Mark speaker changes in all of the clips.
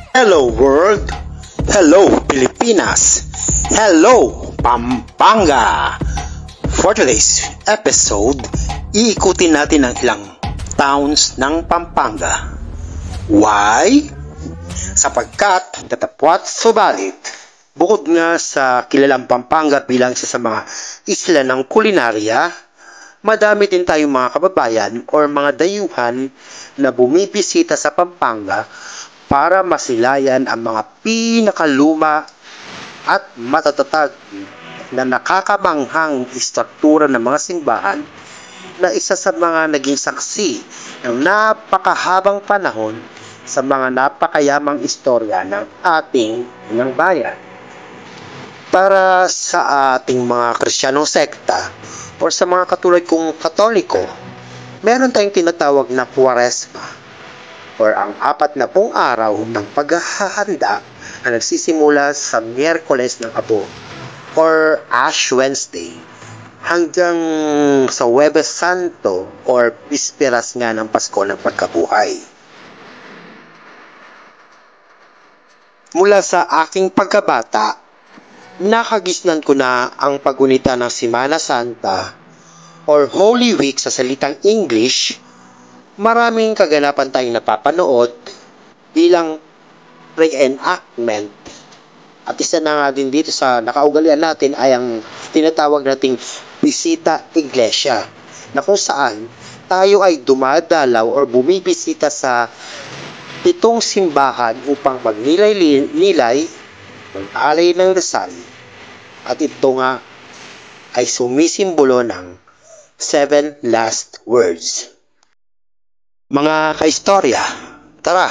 Speaker 1: Hello world! Hello Pilipinas! Hello Pampanga! For today's episode, iikutin natin ang ilang towns ng Pampanga. Why? Sapagkat datapwat subalit, bukod nga sa kilalang Pampanga bilang isa sa mga isla ng kulinarya, madami din tayong mga kababayan or mga dayuhan na bumibisita sa Pampanga para masilayan ang mga pinakaluma at matatatag na nakakamanghang istruktura ng mga simbahan na isa sa mga naging saksi ng napakahabang panahon sa mga napakayamang istorya ng ating bayan. Para sa ating mga Kristiyanong sekta o sa mga katulad kong Katoliko, meron tayong tinatawag na Kwaresma or ang 40 araw ng paghahanda na nagsisimula sa Miyerkules ng Abo or Ash Wednesday hanggang sa Huwebes Santo or Bisperas nga ng Pasko ng Pagkabuhay. Mula sa aking pagkabata, nakagisnan ko na ang pagunita ng Semana Santa or Holy Week sa salitang English. Maraming kaganapan tayong napapanood bilang reenactment. At isa na nga din dito sa nakaugalian natin ay ang tinatawag nating bisita iglesia, na kung saan tayo ay dumadalaw or bumibisita sa 7 simbahan upang magnilay-nilay, mag-alay ng dasal. At ito nga ay sumisimbolo ng 7 last words. Mga kaistorya, tara,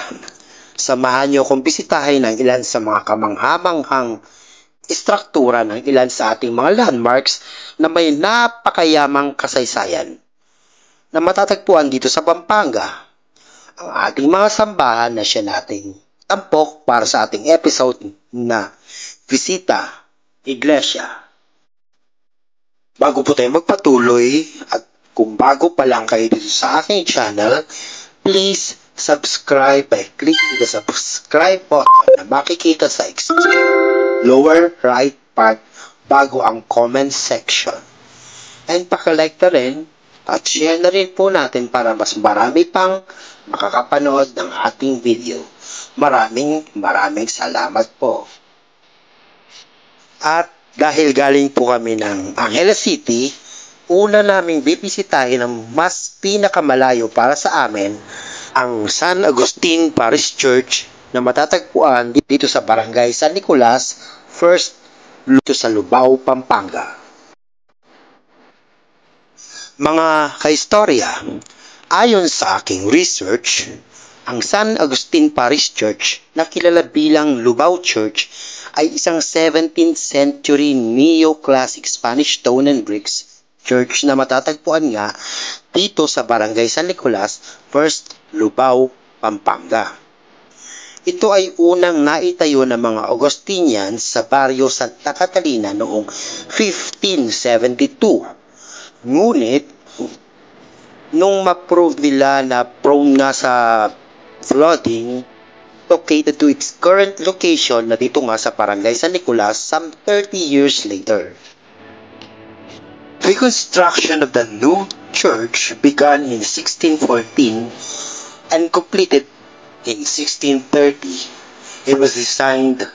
Speaker 1: samahan niyo akong bisitahin ang ilan sa mga kamanghamanghang istruktura ng ilan sa ating mga landmarks na may napakayamang kasaysayan na matatagpuan dito sa Pampanga. Ang ating mga sambahan na siya nating tampok para sa ating episode na Bisita Iglesia. Bago po tayo magpatuloy at kung bago pa lang kayo dito sa aking channel, please subscribe by clicking the subscribe button na makikita sa lower right part bago ang comment section. And pakilike na rin at share na rin po natin para mas marami pang makakapanood ng ating video. Maraming salamat po. At dahil galing po kami ng Angeles City, una naming bibisitahin ang mas pinakamalayo para sa amin, ang San Agustin Parish Church na matatagpuan dito sa Barangay San Nicolas, First dito sa Lubao, Pampanga. Mga kaistorya, ayon sa aking research, ang San Agustin Parish Church na kilala bilang Lubao Church ay isang 17th century neoclassic Spanish stone and bricks church na matatagpuan nga dito sa Barangay San Nicolas, First Lubao, Pampanga. Ito ay unang naitayo ng mga Augustinians sa baryo Santa Catalina noong 1572. Ngunit, nung ma-prove nila na prone nga sa flooding, located to its current location na dito nga sa Barangay San Nicolas some 30 years later. Reconstruction of the new church began in 1614 and completed in 1630. It was designed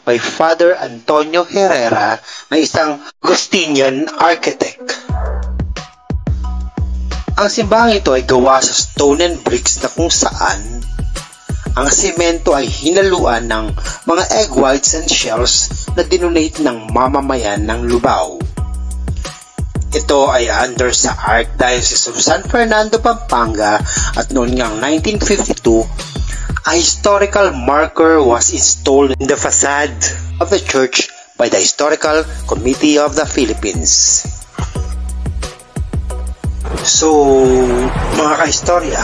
Speaker 1: by Father Antonio Herrera na isang Augustinian architect. Ang simbahang ito ay gawa sa stone and bricks na kung saan ang semento ay hinaluan ng mga egg whites and shells na dinonate ng mamamayan ng Lubao. Ito ay under sa Archdiocese of San Fernando, Pampanga at noong 1952, a historical marker was installed in the facade of the church by the Historical Committee of the Philippines. So, mga kaistorya,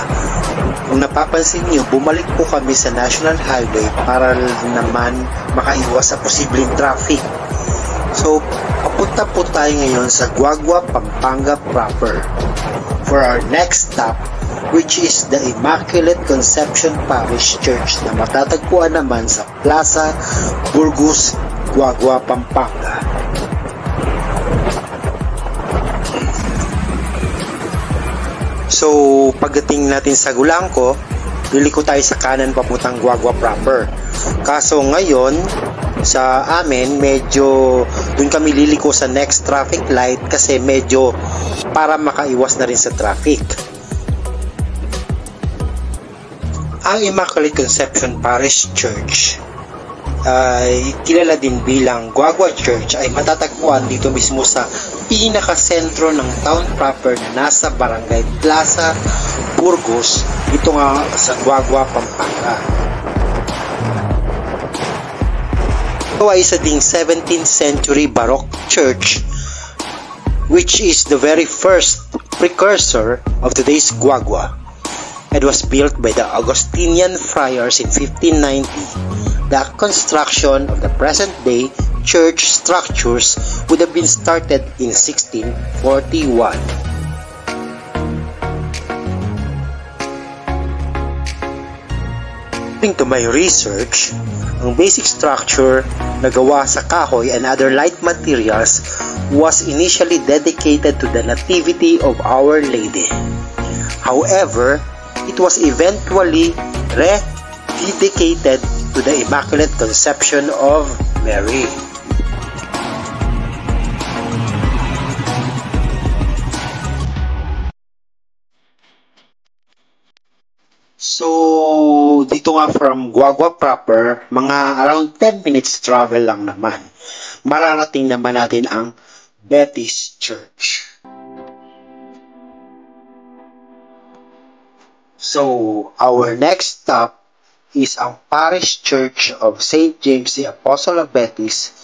Speaker 1: kung napapansin niyo, bumalik po kami sa National Highway para naman makaiwas sa posibleng traffic. So, papunta po tayo ngayon sa Guagua, Pampanga proper for our next stop, which is the Immaculate Conception Parish Church na matatagpuan naman sa Plaza Burgos, Guagua, Pampanga. So, pagdating natin sa Gulangco, liliko tayo sa kanan papuntang Guagua proper. Kaso ngayon, sa amin, medyo dun kami liliko sa next traffic light kasi medyo para makaiwas na rin sa traffic. Ang Immaculate Conception Parish Church ay kilala din bilang Guagua Church ay matatagpuan dito mismo sa pinakasentro ng town proper na nasa Barangay Plaza Burgos, ito nga sa Guagua, Pampanga. Ito ay isa ding 17th century Baroque church which is the very first precursor of today's Guagua. It was built by the Augustinian friars in 1590. The construction of the present-day church structures would have been started in 1641. According to my research, ang basic structure na gawa sa kahoy and other light materials was initially dedicated to the Nativity of Our Lady. However, it was eventually rededicated to the Immaculate Conception of Mary. So, dito nga from Guagua proper, mga around 10 minutes travel lang naman. Mararating naman natin ang Betis Church. So, our next stop is ang Parish Church of St. James the Apostle of Betis,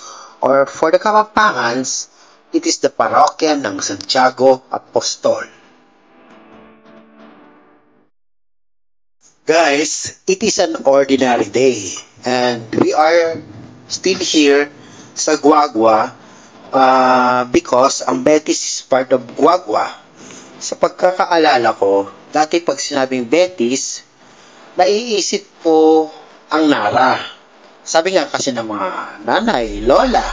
Speaker 1: or for the Kapampangans, it is the parokya ng Santiago Apostol. Guys, it is an ordinary day and we are still here sa Guagua because ang Betis is part of Guagua. Sa pagkakaalala ko, dati pag sinabing Betis, naiisip ko ang Nara. Sabi nga kasi ng mga nanay, lola.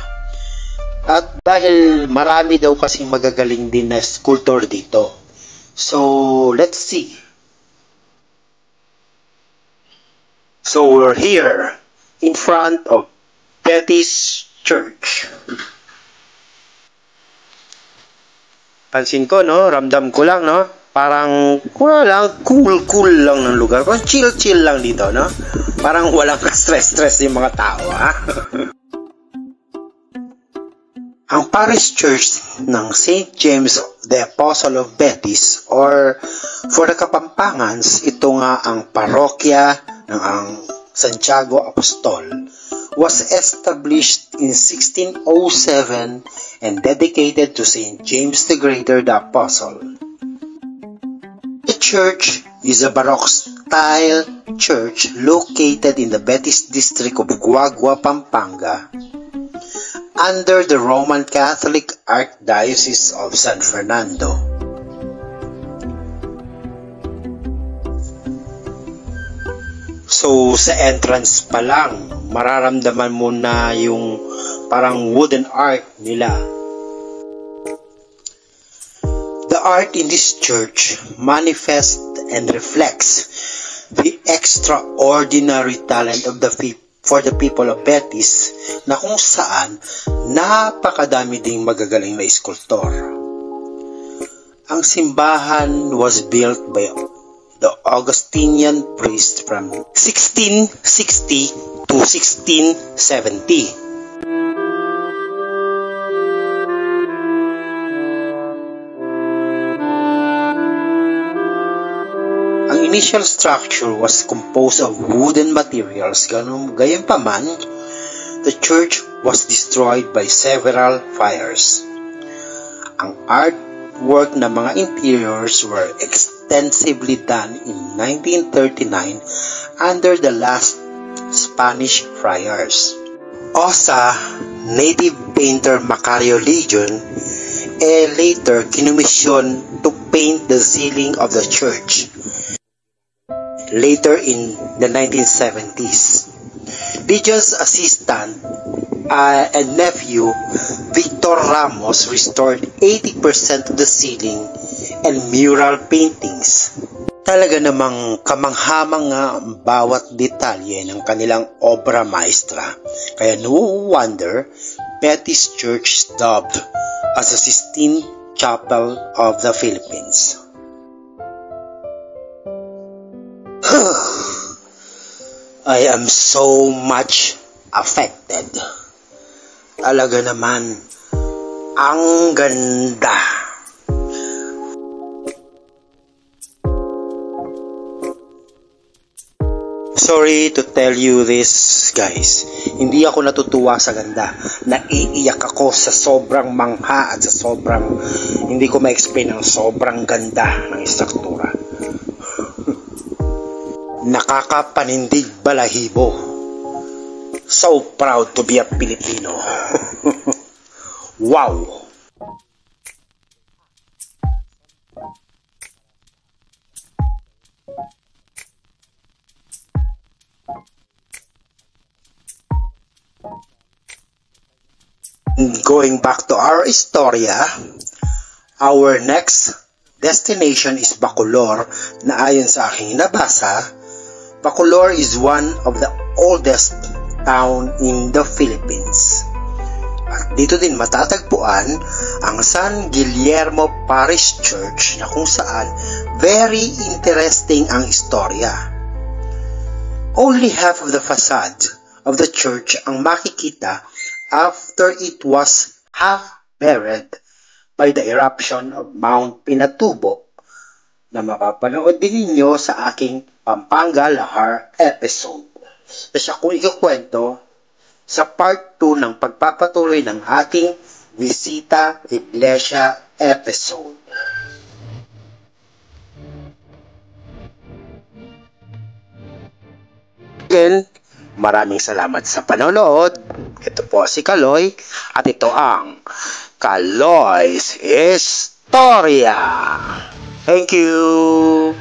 Speaker 1: At dahil marami daw kasing magagaling din na sculptor dito. So, let's see. So, we're here in front of Betis Church. Pansin ko, no? Ramdam ko lang, no? Parang cool lang ng lugar. Parang chill lang dito, no? Parang walang stress yung mga tao, ha? Ang Parish Church ng St. James the Apostle of Betis, or for the Kapampangans, ito nga ang parokya ng ang Santiago Apostol, was established in 1607 and dedicated to St. James the Greater the Apostle. The church is a Baroque style church located in the Betis district of Guagua, Pampanga, under the Roman Catholic Archdiocese of San Fernando. So, sa entrance pa lang, mararamdaman mo na yung parang wooden art nila. The art in this church manifests and reflects the extraordinary talent of for the people of Betis, na kung saan napakadami ding magagaling na skulptor. Ang simbahan was built by the Augustinian priest from 1660 to 1670. Ang initial structure was composed of wooden materials. Gayunpaman, the church was destroyed by several fires. Ang artwork na mga interiors were extensively done in 1939 under the last Spanish friars. OSA native painter Macario Legion later kinomisyon to paint the ceiling of the church. Later in the 1970s, Legion's assistant and nephew Victor Ramos restored 80% of the ceiling and mural paintings. Talaga namang kamangha-mangha ang bawat detalye ng kanilang obra maestra. Kaya no wonder Petty's Church is dubbed as the Sistine Chapel of the Philippines. I am so much affected. Talaga naman, ang ganda. Sorry to tell you this, guys. Hindi ako natutuwa sa ganda. Naiiyak ako sa sobrang mangha at sa sobrang hindi ko ma-explain ang sobrang ganda ng istruktura. Nakakapanindig balahibo. So proud to be a Filipino. Wow! Going back to our istorya, our next destination is Bacolor na ayon sa aking nabasa, Bacolor is one of the oldest town in the Philippines. At dito din matatagpuan ang San Guillermo Parish Church na kung saan very interesting ang istorya. Only half of the facade of the church ang makikita after it was half buried by the eruption of Mount Pinatubo na mapapanood din ninyo sa aking Pampanga Lahar episode. Kasi kung ikukwento sa part 2 ng pagpapatuloy ng ating Visita Iglesia episode. Again, maraming salamat sa panonood. Ito po si Kaloy at ito ang Kaloy's Istorya. Thank you.